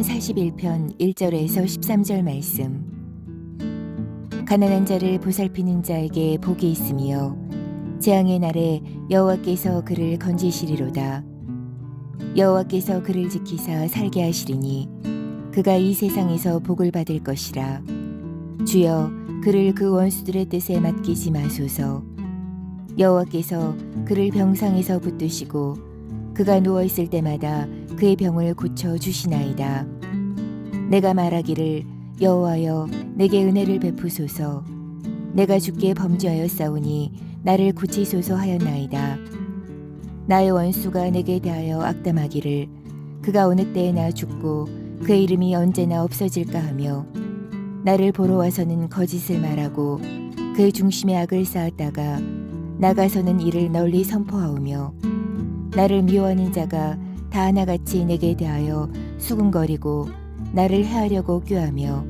시편 41편 1절에서 13절 말씀. 가난한 자를 보살피는 자에게 복이 있으며 재앙의 날에 여호와께서 그를 건지시리로다. 여호와께서 그를 지키사 살게 하시리니 그가 이 세상에서 복을 받을 것이라. 주여, 그를 그 원수들의 뜻에 맡기지 마소서. 여호와께서 그를 병상에서 붙드시고 그가 누워 있을 때마다 그의 병을 고쳐 주시나이다. 내가 말하기를 여호와여, 내게 은혜를 베푸소서. 내가 주께 범죄하여 싸우니 나를 고치소서 하였나이다. 나의 원수가 내게 대하여 악담하기를 그가 어느 때에 나 죽고 그의 이름이 언제나 없어질까 하며, 나를 보러 와서는 거짓을 말하고 그의 중심에 악을 쌓았다가 나가서는 이를 널리 선포하오며, 나를 미워하는 자가 다 하나같이 내게 대하여 수군거리고 나를 해하려고 꾀하며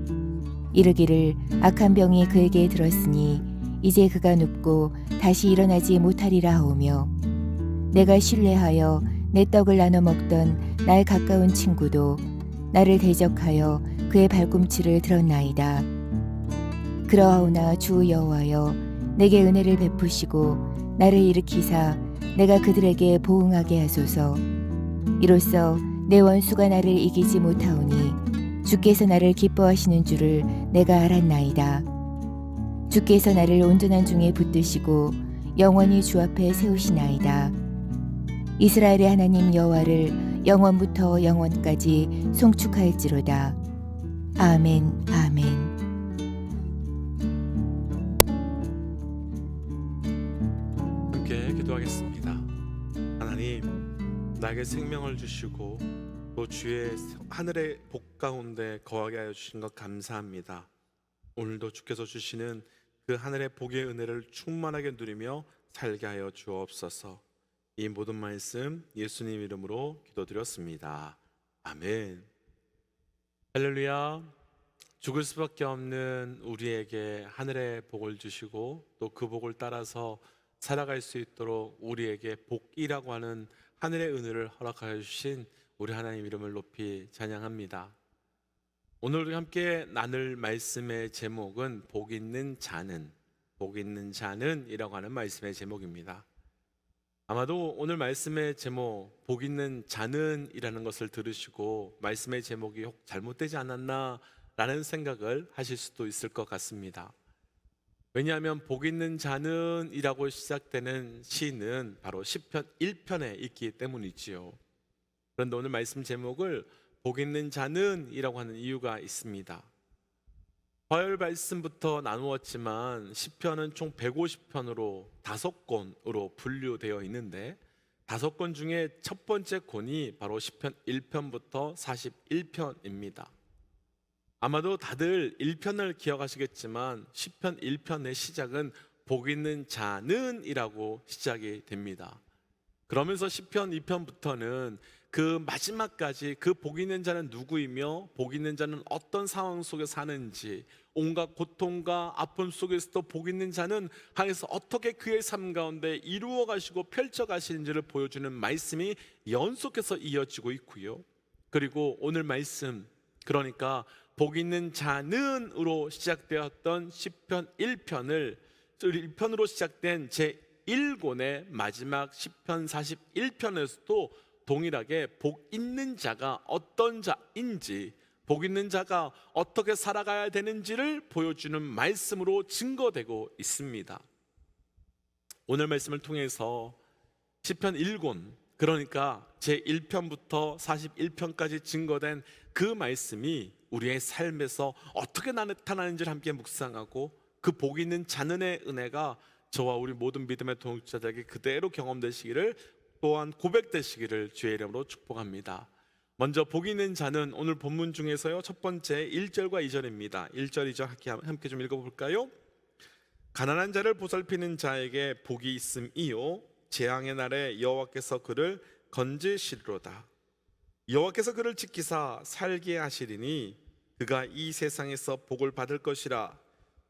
이르기를 악한 병이 그에게 들었으니 이제 그가 눕고 다시 일어나지 못하리라 하오며, 내가 신뢰하여 내 떡을 나눠 먹던 날 가까운 친구도 나를 대적하여 그의 발꿈치를 들었나이다. 그러하오나 주 여호와여, 내게 은혜를 베푸시고 나를 일으키사 내가 그들에게 보응하게 하소서. 이로써 내 원수가 나를 이기지 못하오니 주께서 나를 기뻐하시는 줄을 내가 알았나이다. 주께서 나를 온전한 중에 붙드시고 영원히 주 앞에 세우시나이다. 이스라엘의 하나님 여호와를 영원부터 영원까지 송축할지로다. 아멘, 아멘. 함께 기도하겠습니다. 하나님, 나에게 생명을 주시고 또 주의 하늘의 복 가운데 거하게 하여 주신 것 감사합니다. 오늘도 주께서 주시는 그 하늘의 복의 은혜를 충만하게 누리며 살게 하여 주옵소서. 이 모든 말씀 예수님 이름으로 기도드렸습니다. 아멘. 할렐루야. 죽을 수밖에 없는 우리에게 하늘의 복을 주시고 또 그 복을 따라서 살아갈 수 있도록 우리에게 복이라고 하는 하늘의 은혜를 허락하여 주신 우리 하나님 이름을 높이 찬양합니다. 오늘 우리 함께 나눌 말씀의 제목은 복 있는 자는, 복 있는 자는 이라고 하는 말씀의 제목입니다. 아마도 오늘 말씀의 제목 복 있는 자는 이라는 것을 들으시고 말씀의 제목이 혹 잘못되지 않았나 라는 생각을 하실 수도 있을 것 같습니다. 왜냐하면 복 있는 자는 이라고 시작되는 시는 바로 시편 1편에 있기 때문이지요. 그런데 오늘 말씀 제목을 복 있는 자는 이라고 하는 이유가 있습니다. 화요일 말씀부터 나누었지만 시편은 총 150편으로 5권으로 분류되어 있는데 5권 중에 첫 번째 권이 바로 시편 1편부터 41편입니다. 아마도 다들 1편을 기억하시겠지만 시편 1편의 시작은 복 있는 자는 이라고 시작이 됩니다. 그러면서 시편 2편부터는 그 마지막까지 그 복 있는 자는 누구이며 복 있는 자는 어떤 상황 속에 사는지, 온갖 고통과 아픔 속에서도 복 있는 자는 하나님께서 어떻게 그의 삶 가운데 이루어 가시고 펼쳐 가시는지를 보여주는 말씀이 연속해서 이어지고 있고요. 그리고 오늘 말씀, 그러니까 복 있는 자는으로 시작되었던 시편 1편으로 시작된 제 1권의 마지막 시편 41편에서도 동일하게 복 있는 자가 어떤 자인지, 복 있는 자가 어떻게 살아가야 되는지를 보여주는 말씀으로 증거되고 있습니다. 오늘 말씀을 통해서 시편 1권, 그러니까 제 1편부터 41편까지 증거된 그 말씀이 우리의 삶에서 어떻게 나타나는지를 함께 묵상하고 그 복 있는 자는의 은혜가 저와 우리 모든 믿음의 동역자들에게 그대로 경험되시기를, 또한 고백되시기를 주의 이름으로 축복합니다. 먼저 복 있는 자는 오늘 본문 중에서요, 첫 번째 1절과 2절입니다. 1절 2절 함께 좀 읽어볼까요? 가난한 자를 보살피는 자에게 복이 있음이요 재앙의 날에 여호와께서 그를 건지시리로다. 여호와께서 그를 지키사 살게 하시리니 그가 이 세상에서 복을 받을 것이라.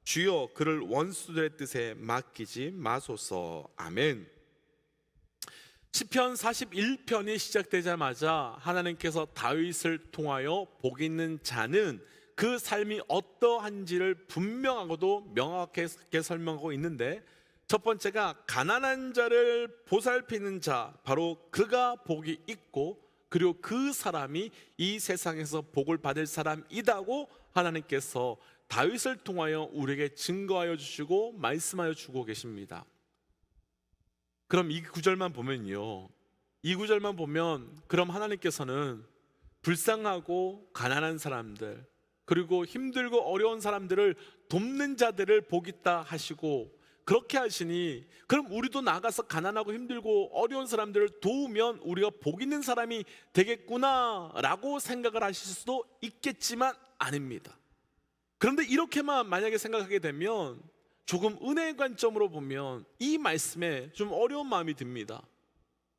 주여, 그를 원수들의 뜻에 맡기지 마소서. 아멘. 시편 41편이 시작되자마자 하나님께서 다윗을 통하여 복 있는 자는 그 삶이 어떠한지를 분명하고도 명확하게 설명하고 있는데, 첫 번째가 가난한 자를 보살피는 자, 바로 그가 복이 있고 그리고 그 사람이 이 세상에서 복을 받을 사람이다고 하나님께서 다윗을 통하여 우리에게 증거하여 주시고 말씀하여 주고 계십니다. 그럼 이 구절만 보면요, 이 구절만 보면 그럼 하나님께서는 불쌍하고 가난한 사람들, 그리고 힘들고 어려운 사람들을 돕는 자들을 복 있다 하시고, 그렇게 하시니 그럼 우리도 나가서 가난하고 힘들고 어려운 사람들을 도우면 우리가 복 있는 사람이 되겠구나 라고 생각을 하실 수도 있겠지만 아닙니다. 그런데 이렇게만 만약에 생각하게 되면 조금 은혜의 관점으로 보면 이 말씀에 좀 어려운 마음이 듭니다.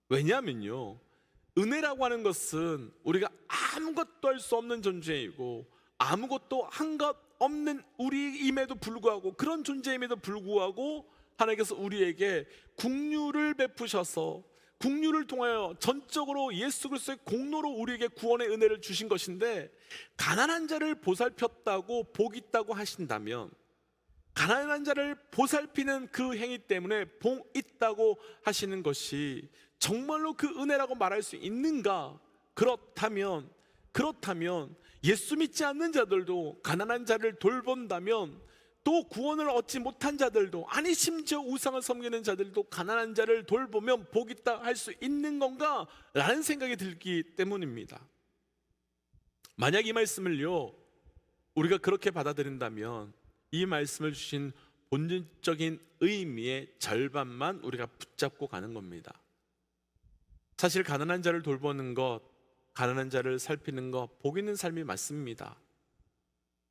왜냐하면요, 은혜라고 하는 것은 우리가 아무것도 할 수 없는 존재이고 아무것도 한 것 없는 우리임에도 불구하고, 그런 존재임에도 불구하고 하나님께서 우리에게 국류를 베푸셔서 국류를 통하여 전적으로 예수 그리스도의 공로로 우리에게 구원의 은혜를 주신 것인데, 가난한 자를 보살폈다고 복 있다고 하신다면, 가난한 자를 보살피는 그 행위 때문에 복 있다고 하시는 것이 정말로 그 은혜라고 말할 수 있는가? 그렇다면 예수 믿지 않는 자들도 가난한 자를 돌본다면, 또 구원을 얻지 못한 자들도, 아니 심지어 우상을 섬기는 자들도 가난한 자를 돌보면 복 있다 할 수 있는 건가? 라는 생각이 들기 때문입니다. 만약 이 말씀을요 우리가 그렇게 받아들인다면 이 말씀을 주신 본질적인 의미의 절반만 우리가 붙잡고 가는 겁니다. 사실 가난한 자를 돌보는 것, 가난한 자를 살피는 것, 복 있는 삶이 맞습니다.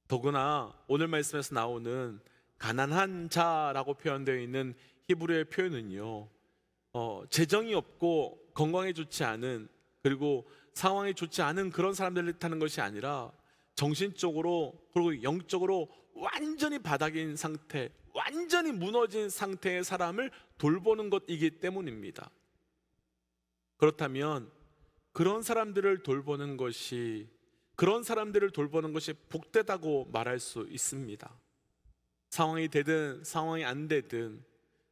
더구나 오늘 말씀에서 나오는 가난한 자라고 표현되어 있는 히브리어의 표현은요, 재정이 없고 건강에 좋지 않은, 그리고 상황이 좋지 않은 그런 사람들을 뜻하는 것이 아니라 정신적으로 그리고 영적으로 완전히 바닥인 상태, 완전히 무너진 상태의 사람을 돌보는 것이기 때문입니다. 그렇다면 그런 사람들을 돌보는 것이 복되다고 말할 수 있습니다. 상황이 되든 상황이 안 되든,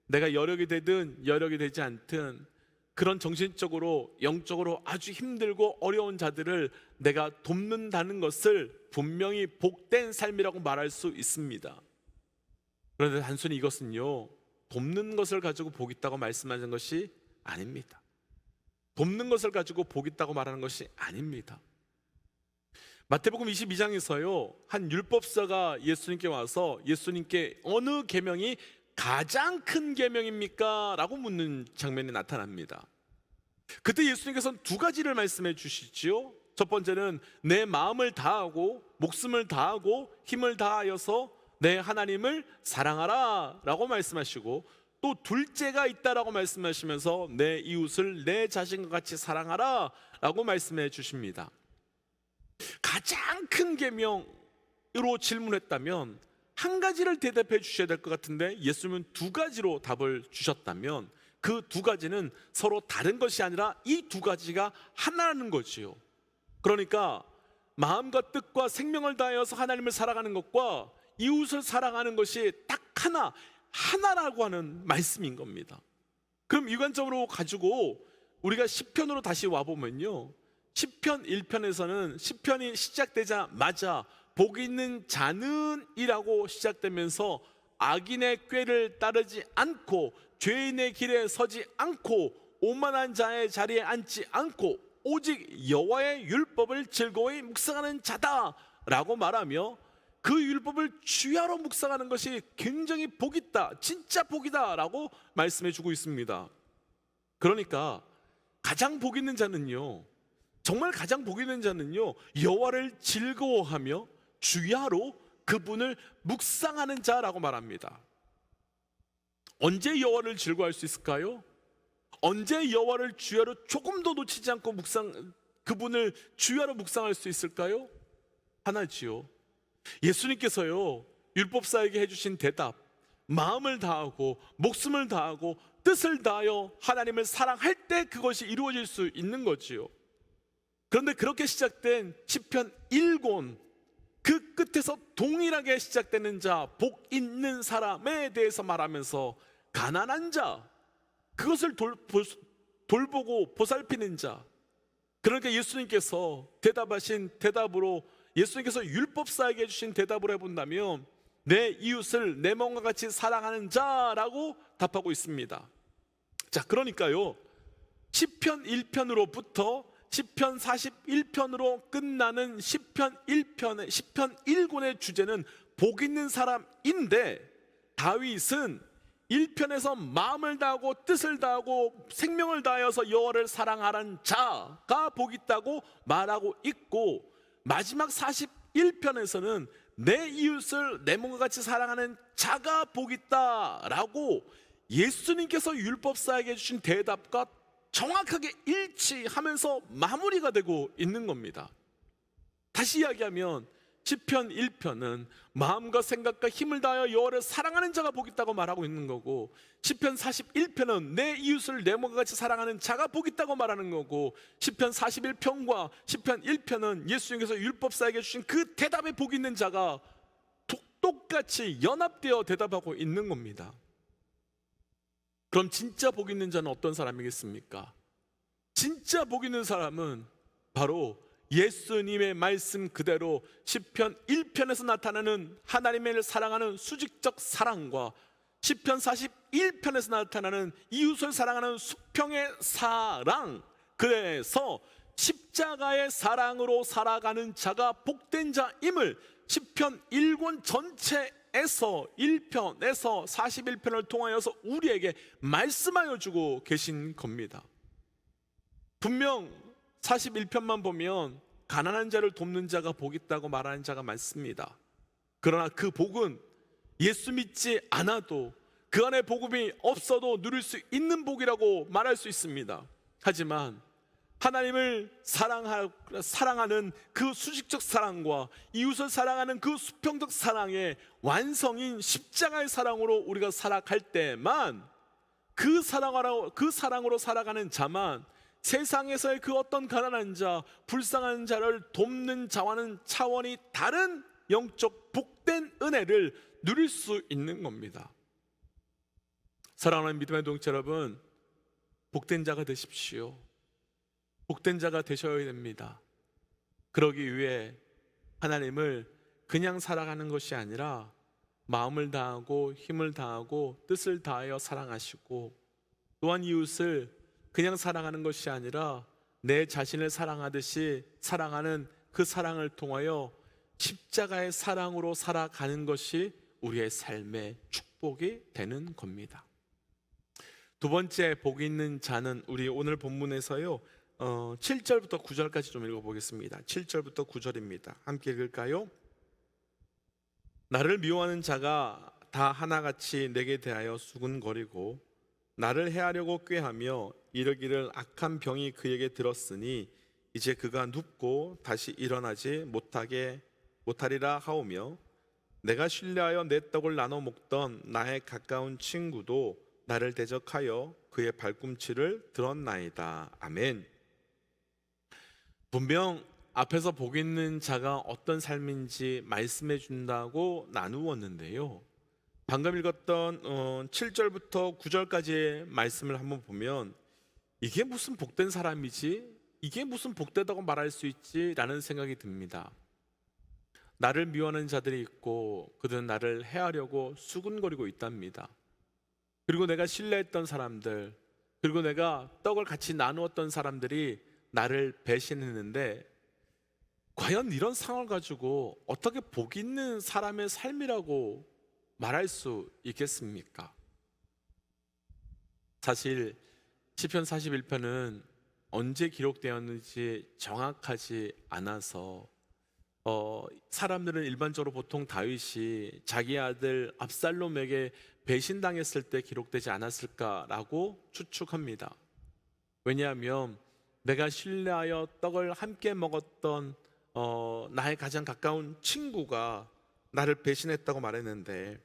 내가 여력이 되든 여력이 되지 않든, 그런 정신적으로 영적으로 아주 힘들고 어려운 자들을 내가 돕는다는 것을 분명히 복된 삶이라고 말할 수 있습니다. 그런데 단순히 이것은요, 돕는 것을 가지고 복 있다고 말씀하는 것이 아닙니다. 돕는 것을 가지고 복 있다고 말하는 것이 아닙니다. 마태복음 22장에서요 한 율법사가 예수님께 와서 예수님께 어느 계명이 가장 큰 계명입니까? 라고 묻는 장면이 나타납니다. 그때 예수님께서는 두 가지를 말씀해 주시지요. 첫 번째는 내 마음을 다하고 목숨을 다하고 힘을 다하여서 내 하나님을 사랑하라 라고 말씀하시고, 또 둘째가 있다라고 말씀하시면서 내 이웃을 내 자신과 같이 사랑하라 라고 말씀해 주십니다. 가장 큰 계명으로 질문했다면 한 가지를 대답해 주셔야 될 것 같은데, 예수님은 두 가지로 답을 주셨다면 그 두 가지는 서로 다른 것이 아니라 이 두 가지가 하나라는 거지요. 그러니까 마음과 뜻과 생명을 다하여서 하나님을 사랑하는 것과 이웃을 사랑하는 것이 딱 하나라고 하는 말씀인 겁니다. 그럼 이 관점으로 가지고 우리가 시편으로 다시 와보면요, 시편 1편에서는 시편이 시작되자마자 복 있는 자는 이라고 시작되면서 악인의 꾀를 따르지 않고 죄인의 길에 서지 않고 오만한 자의 자리에 앉지 않고 오직 여호와의 율법을 즐거이 묵상하는 자다라고 말하며, 그 율법을 주야로 묵상하는 것이 굉장히 복있다, 진짜 복이다라고 말씀해 주고 있습니다. 그러니까 가장 복 있는 자는요, 정말 가장 복 있는 자는요, 여호와를 즐거워하며 주야로 그분을 묵상하는 자라고 말합니다. 언제 여호와를 즐거워할 수 있을까요? 언제 여호와를 주야로 조금 더 놓치지 않고 그분을 주야로 묵상할 수 있을까요? 하나지요, 예수님께서요 율법사에게 해주신 대답, 마음을 다하고 목숨을 다하고 뜻을 다하여 하나님을 사랑할 때 그것이 이루어질 수 있는 거지요. 그런데 그렇게 시작된 시편 1권, 그 끝에서 동일하게 시작되는 자, 복 있는 사람에 대해서 말하면서 가난한 자, 그것을 돌보고 보살피는 자, 그러니까 예수님께서 대답하신 대답으로, 예수님께서 율법사에게 주신 대답을 해본다면 내 이웃을 내 몸과 같이 사랑하는 자라고 답하고 있습니다. 자, 그러니까요, 시편 1편으로부터 시편 41편으로 끝나는 시편 1권의 주제는 복 있는 사람인데, 다윗은 1편에서 마음을 다하고 뜻을 다하고 생명을 다하여서 여호와를 사랑하는 자가 복 있다고 말하고 있고, 마지막 41편에서는 내 이웃을 내 몸과 같이 사랑하는 자가 복 있다라고 예수님께서 율법사에게 주신 대답과 정확하게 일치하면서 마무리가 되고 있는 겁니다. 다시 이야기하면 시편 1편은 마음과 생각과 힘을 다하여 여호와를 사랑하는 자가 복 있다고 말하고 있는 거고, 시편 41편은 내 이웃을 내 몸과 같이 사랑하는 자가 복 있다고 말하는 거고, 시편 41편과 시편 1편은 예수님께서 율법사에게 주신 그 대답에 복 있는 자가 똑같이 연합되어 대답하고 있는 겁니다. 그럼 진짜 복 있는 자는 어떤 사람이겠습니까? 진짜 복 있는 사람은 바로 예수님의 말씀 그대로 시편 1편에서 나타나는 하나님을 사랑하는 수직적 사랑과 시편 41편에서 나타나는 이웃을 사랑하는 수평의 사랑, 그래서 십자가의 사랑으로 살아가는 자가 복된 자임을 시편 1권 전체에서 1편에서 41편을 통하여서 우리에게 말씀하여 주고 계신 겁니다. 분명 41편만 보면 가난한 자를 돕는 자가 복 있다고 말하는 자가 많습니다. 그러나 그 복은 예수 믿지 않아도, 그 안에 복음이 없어도 누릴 수 있는 복이라고 말할 수 있습니다. 하지만 하나님을 사랑하는 그 수직적 사랑과 이웃을 사랑하는 그 수평적 사랑의 완성인 십자가의 사랑으로 우리가 살아갈 때만, 그 사랑으로 살아가는 자만 세상에서의 그 어떤 가난한 자, 불쌍한 자를 돕는 자와는 차원이 다른 영적 복된 은혜를 누릴 수 있는 겁니다. 사랑하는 믿음의 동체 여러분, 복된 자가 되십시오. 복된 자가 되셔야 됩니다. 그러기 위해 하나님을 그냥 살아가는 것이 아니라 마음을 다하고 힘을 다하고 뜻을 다하여 사랑하시고, 또한 이웃을 그냥 사랑하는 것이 아니라 내 자신을 사랑하듯이 사랑하는 그 사랑을 통하여 십자가의 사랑으로 살아가는 것이 우리의 삶의 축복이 되는 겁니다. 두 번째 복 있는 자는 우리 오늘 본문에서요 7절부터 9절까지 좀 읽어보겠습니다. 7절부터 9절입니다. 함께 읽을까요? 나를 미워하는 자가 다 하나같이 내게 대하여 수군거리고 나를 해하려고 꾀하며 이르기를 악한 병이 그에게 들었으니 이제 그가 눕고 다시 일어나지 못하리라 하오며, 내가 신뢰하여 내 떡을 나눠 먹던 나의 가까운 친구도 나를 대적하여 그의 발꿈치를 들었나이다. 아멘. 분명 앞에서 복 있는 자가 어떤 삶인지 말씀해 준다고 나누었는데요, 방금 읽었던 7절부터 9절까지의 말씀을 한번 보면 이게 무슨 복된 사람이지? 이게 무슨 복되다고 말할 수 있지? 라는 생각이 듭니다. 나를 미워하는 자들이 있고 그들은 나를 해하려고 수군거리고 있답니다. 그리고 내가 신뢰했던 사람들, 그리고 내가 떡을 같이 나누었던 사람들이 나를 배신했는데, 과연 이런 상황을 가지고 어떻게 복 있는 사람의 삶이라고 말할 수 있겠습니까? 사실 시편 41편은 언제 기록되었는지 정확하지 않아서 사람들은 일반적으로 보통 다윗이 자기 아들 압살롬에게 배신당했을 때 기록되지 않았을까라고 추측합니다. 왜냐하면 내가 신뢰하여 떡을 함께 먹었던 나의 가장 가까운 친구가 나를 배신했다고 말했는데,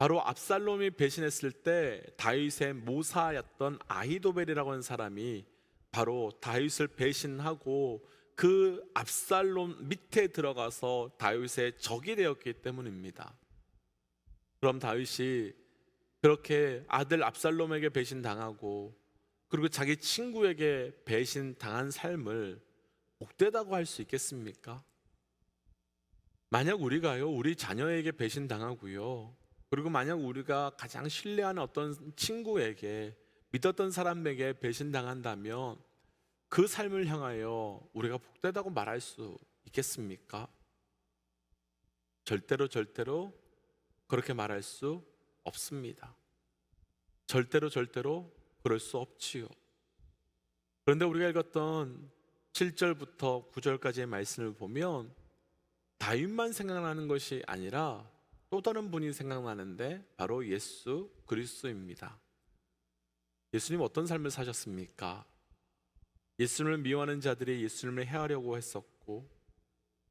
바로 압살롬이 배신했을 때 다윗의 모사였던 아히도벨이라고 하는 사람이 바로 다윗을 배신하고 그 압살롬 밑에 들어가서 다윗의 적이 되었기 때문입니다. 그럼 다윗이 그렇게 아들 압살롬에게 배신당하고 그리고 자기 친구에게 배신당한 삶을 복되다고 할 수 있겠습니까? 만약 우리가요, 우리 자녀에게 배신당하고요, 그리고 만약 우리가 가장 신뢰하는 어떤 친구에게, 믿었던 사람에게 배신당한다면 그 삶을 향하여 우리가 복되다고 말할 수 있겠습니까? 절대로 그렇게 말할 수 없습니다. 절대로 그럴 수 없지요. 그런데 우리가 읽었던 7절부터 9절까지의 말씀을 보면 다윗만 생각나는 것이 아니라 또 다른 분이 생각나는데 바로 예수 그리스도입니다. 예수님 어떤 삶을 사셨습니까? 예수님을 미워하는 자들이 예수님을 해하려고 했었고,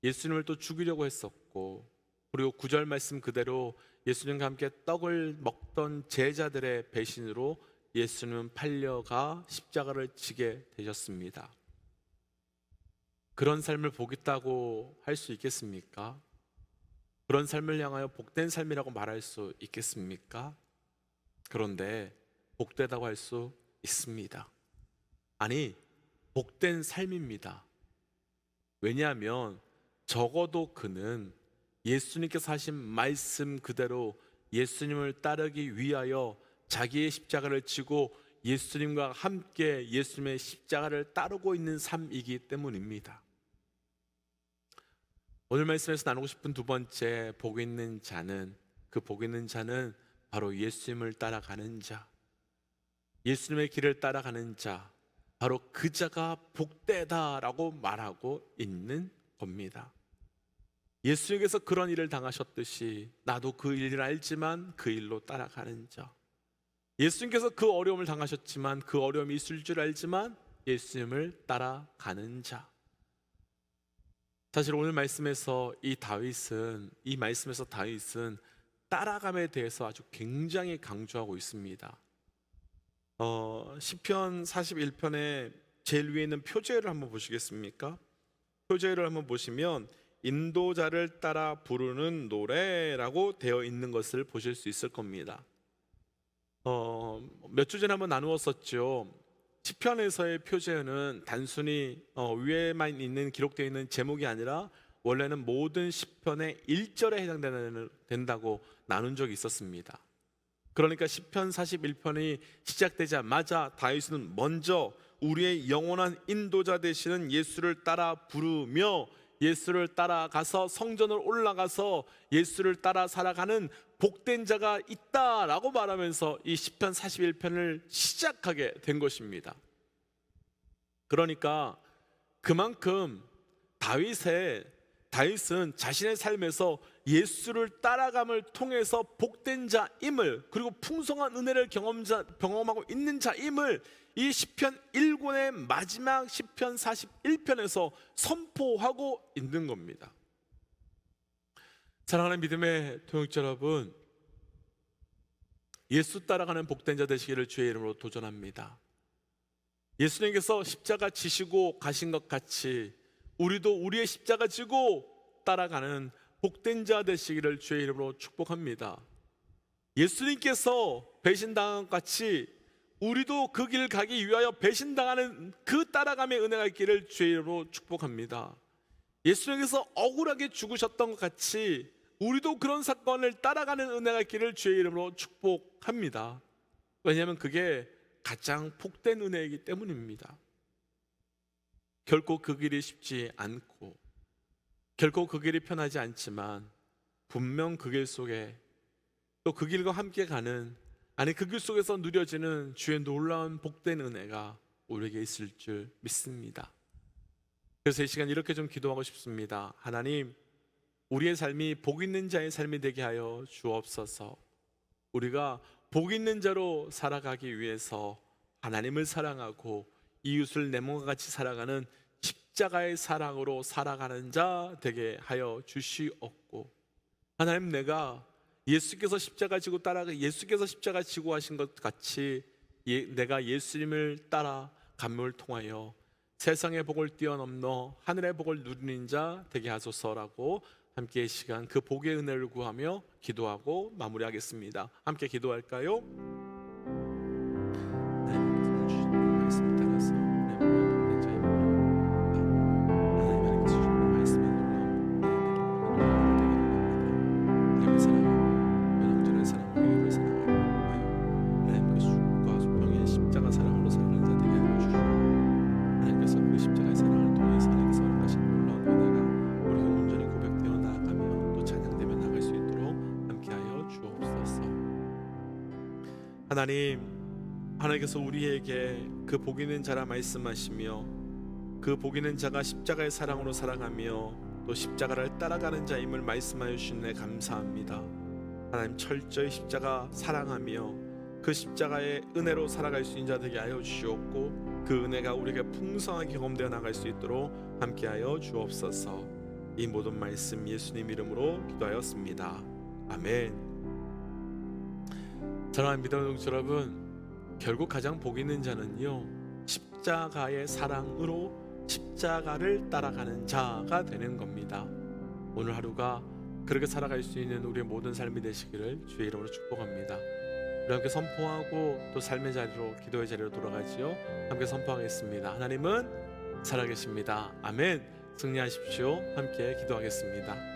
예수님을 또 죽이려고 했었고, 그리고 9절 말씀 그대로 예수님과 함께 떡을 먹던 제자들의 배신으로 예수님은 팔려가 십자가를 지게 되셨습니다. 그런 삶을 복있다고 할 수 있겠습니까? 그런 삶을 향하여 복된 삶이라고 말할 수 있겠습니까? 그런데 복되다고 할 수 있습니다. 아니, 복된 삶입니다. 왜냐하면 적어도 그는 예수님께서 하신 말씀 그대로 예수님을 따르기 위하여 자기의 십자가를 지고 예수님과 함께 예수님의 십자가를 따르고 있는 삶이기 때문입니다. 오늘 말씀에서 나누고 싶은 두 번째 복 있는 자는, 그 복 있는 자는 바로 예수님을 따라가는 자, 예수님의 길을 따라가는 자, 바로 그 자가 복되다라고 말하고 있는 겁니다. 예수님께서 그런 일을 당하셨듯이 나도 그 일을 알지만 그 일로 따라가는 자, 예수님께서 그 어려움을 당하셨지만 그 어려움이 있을 줄 알지만 예수님을 따라가는 자. 사실 오늘 말씀에서 이 말씀에서 다윗은 따라감에 대해서 아주 굉장히 강조하고 있습니다. 시편 41편의 제일 위에 있는 표제를 한번 보시겠습니까? 표제를 한번 보시면 인도자를 따라 부르는 노래라고 되어 있는 것을 보실 수 있을 겁니다. 몇 주 전에 한번 나누었었죠. 시편에서의 표제는 단순히 위에만 있는 기록되어 있는 제목이 아니라 원래는 모든 시편의 1절에 해당된다고 나눈 적이 있었습니다. 그러니까 시편 41편이 시작되자마자 다윗은 먼저 우리의 영원한 인도자 되시는 예수를 따라 부르며 예수를 따라가서 성전으로 올라가서 예수를 따라 살아가는 복된 자가 있다라고 말하면서 이 시편 41편을 시작하게 된 것입니다. 그러니까 그만큼 다윗은 자신의 삶에서 예수를 따라감을 통해서 복된 자임을, 그리고 풍성한 은혜를 경험하고 있는 자임을 이 시편 1권의 마지막 시편 41편에서 선포하고 있는 겁니다. 사랑하는 믿음의 동역자 여러분, 예수 따라가는 복된 자 되시기를 주의 이름으로 도전합니다. 예수님께서 십자가 지시고 가신 것 같이 우리도 우리의 십자가 지고 따라가는 복된 자 되시기를 주의 이름으로 축복합니다. 예수님께서 배신당한 것 같이 우리도 그 길을 가기 위하여 배신당하는 그 따라감의 은혜가 있기를 주의 이름으로 축복합니다. 예수님께서 억울하게 죽으셨던 것 같이 우리도 그런 사건을 따라가는 은혜가 있기를 주의 이름으로 축복합니다. 왜냐하면 그게 가장 복된 은혜이기 때문입니다. 결코 그 길이 쉽지 않고 결코 그 길이 편하지 않지만 분명 그 길 속에 또 그 길과 함께 가는, 아니 그 길 속에서 누려지는 주의 놀라운 복된 은혜가 우리에게 있을 줄 믿습니다. 그래서 이 시간 이렇게 좀 기도하고 싶습니다. 하나님, 우리의 삶이 복 있는 자의 삶이 되게 하여 주옵소서. 우리가 복 있는 자로 살아가기 위해서 하나님을 사랑하고 이웃을 내 몸과 같이 살아가는 십자가의 사랑으로 살아가는 자 되게 하여 주시옵고, 하나님, 내가 예수께서 십자가 지고 하신 것 같이 내가 예수님을 따라 감명을 통하여 세상의 복을 뛰어넘어 하늘의 복을 누리는 자 되게 하소서라고 함께 이 시간 그 복의 은혜를 구하며 기도하고 마무리하겠습니다. 함께 기도할까요? 하나님께서 주시는 말씀 따라서 하나님의 주시는 말씀에 놀라운 사랑, 영원한 사랑을 위해 사랑하여 하나님께서 죽음과 수평의 십자가 사랑으로 살아가는 자 되게 하여 주시고 하나님께서 그 십자가의 사랑을 통해서 하나님께서 허락하신 놀라운 은혜가 우리가 온전히 고백되어 나아가며 또 찬양되며 나갈 수 있도록 함께하여 주옵소서. 하나님께서 우리에게 그 복 있는 자라 말씀하시며 그 복 있는 자가 십자가의 사랑으로 살아가며 또 십자가를 따라가는 자임을 말씀하여 주시네 감사합니다. 하나님 철저히 십자가 사랑하며 그 십자가의 은혜로 살아갈 수 있는 자 되게 하여 주시옵고 그 은혜가 우리에게 풍성하게 경험되어 나갈 수 있도록 함께하여 주옵소서. 이 모든 말씀 예수님 이름으로 기도하였습니다. 아멘. 사랑하는 믿음의 동지 여러분, 결국 가장 복 있는 자는요 십자가의 사랑으로 십자가를 따라가는 자가 되는 겁니다. 오늘 하루가 그렇게 살아갈 수 있는 우리의 모든 삶이 되시기를 주의 이름으로 축복합니다. 우리 함께 선포하고 또 삶의 자리로 기도의 자리로 돌아가지요. 함께 선포하겠습니다. 하나님은 살아계십니다. 아멘. 승리하십시오. 함께 기도하겠습니다.